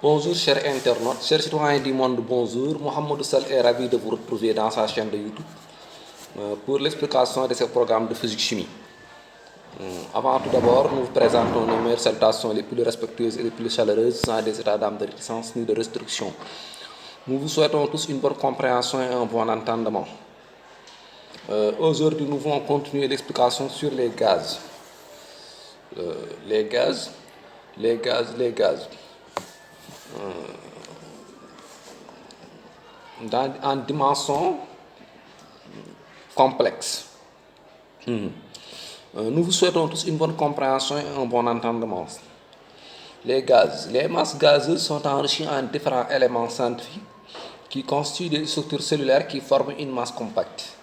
Bonjour chers internautes, chers citoyens du monde, bonjour. Mohamed Sall est ravi de vous retrouver dans sa chaîne de YouTube pour l'explication de ce programme de physique-chimie. Avant tout d'abord, nous vous présentons nos meilleures salutations les plus respectueuses et les plus chaleureuses, sans des états d'âme de réticence ni de restriction. Nous vous souhaitons tous une bonne compréhension et un bon entendement. Aujourd'hui, nous allons continuer l'explication sur les gaz. Les gaz. En dimension complexe. Nous vous souhaitons tous une bonne compréhension et un bon entendement. Les gaz. Les masses gazeuses sont enrichies en différents éléments scientifiques qui constituent des structures cellulaires qui forment une masse compacte.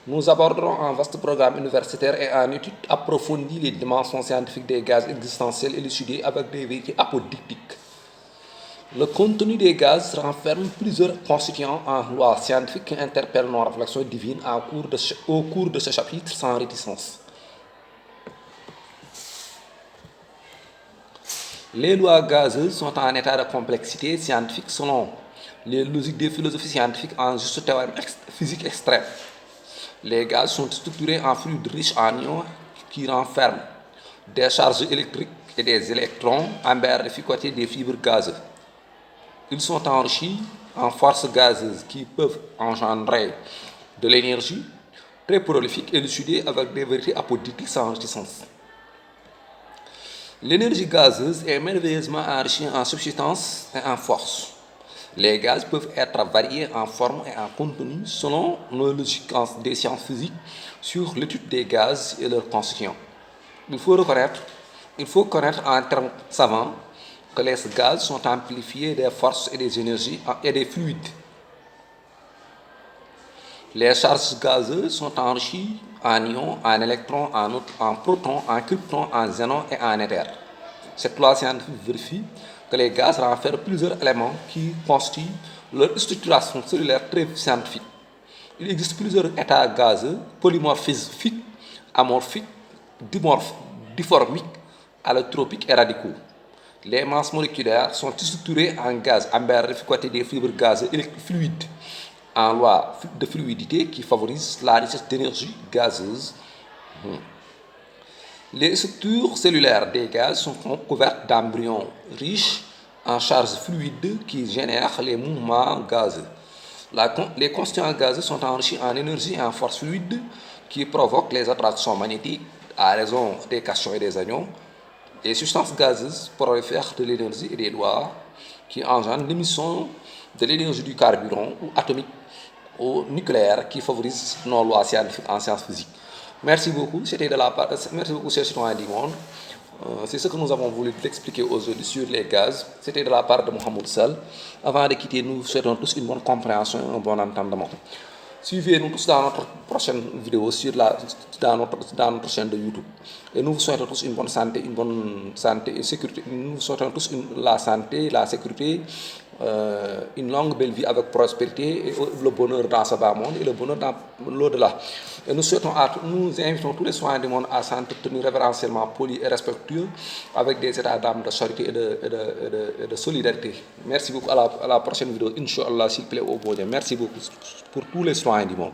Nous aborderons un vaste programme universitaire et en étude approfondie les dimensions scientifiques des gaz existentiels élucidés avec des vérités apodictiques. Le contenu des gaz renferme plusieurs constituants en lois scientifiques qui interpellent nos réflexions divines au cours de ce chapitre sans réticence. Les lois gazeuses sont en état de complexité scientifique selon les logiques des philosophies scientifiques en juste théorème physique extrême. Les gaz sont structurés en fluides riches en ions qui renferment des charges électriques et des électrons embarrés côté des fibres gazeuses. Ils sont enrichis en forces gazeuses qui peuvent engendrer de l'énergie très prolifique élucidée avec des vérités apodictiques sans réticence. L'énergie gazeuse est merveilleusement enrichie en substance et en force. Les gaz peuvent être variés en forme et en contenu selon nos logiques des sciences physiques sur l'étude des gaz et leurs constituants. Il faut connaître en termes savants que les gaz sont amplifiés des forces et des énergies et des fluides. Les charges gazeuses sont enrichies en ions, en électrons, en protons, en kryptons, en xénon et en éther. Cette loi scientifique vérifie que les gaz renferment plusieurs éléments qui constituent leur structuration cellulaire très scientifique. Il existe plusieurs états gazeux, polymorphiques, amorphiques, diformiques, allotropiques et radicaux. Les masses moléculaires sont structurées en gaz embarrés côté des fibres gazeuses fluides en loi de fluidité qui favorise la richesse d'énergie gazeuse. Les structures cellulaires des gaz sont couvertes d'embryons riches en charges fluides qui génèrent les mouvements gazeux. Les constituants gazeux sont enrichis en énergie et en force fluide qui provoquent les attractions magnétiques à raison des cations et des anions. Les substances gazeuses prolifèrent de l'énergie et des lois qui engendrent l'émission de l'énergie du carburant ou atomique ou nucléaire qui favorise nos lois scientifiques en sciences physiques. Merci beaucoup, merci beaucoup chers citoyens du monde. C'est ce que nous avons voulu expliquer aujourd'hui sur les gaz. C'était de la part de Mohamed Sall. Avant de quitter, nous souhaitons tous une bonne compréhension et un bon entendement. Suivez-nous tous dans notre prochaine vidéo dans notre chaîne de YouTube. Et nous vous souhaitons tous une bonne santé et sécurité. Nous vous souhaitons tous la santé, la sécurité, une longue belle vie avec prospérité et le bonheur dans ce bas monde et le bonheur dans l'au-delà. Et nous invitons tous les citoyens du monde à s'entretenir révérentiellement, polis et respectueux avec des états d'âme de charité et de solidarité. Merci beaucoup. À la prochaine vidéo. Inch'Allah, s'il plaît, au bon Dieu. Merci beaucoup pour tous les citoyens du monde.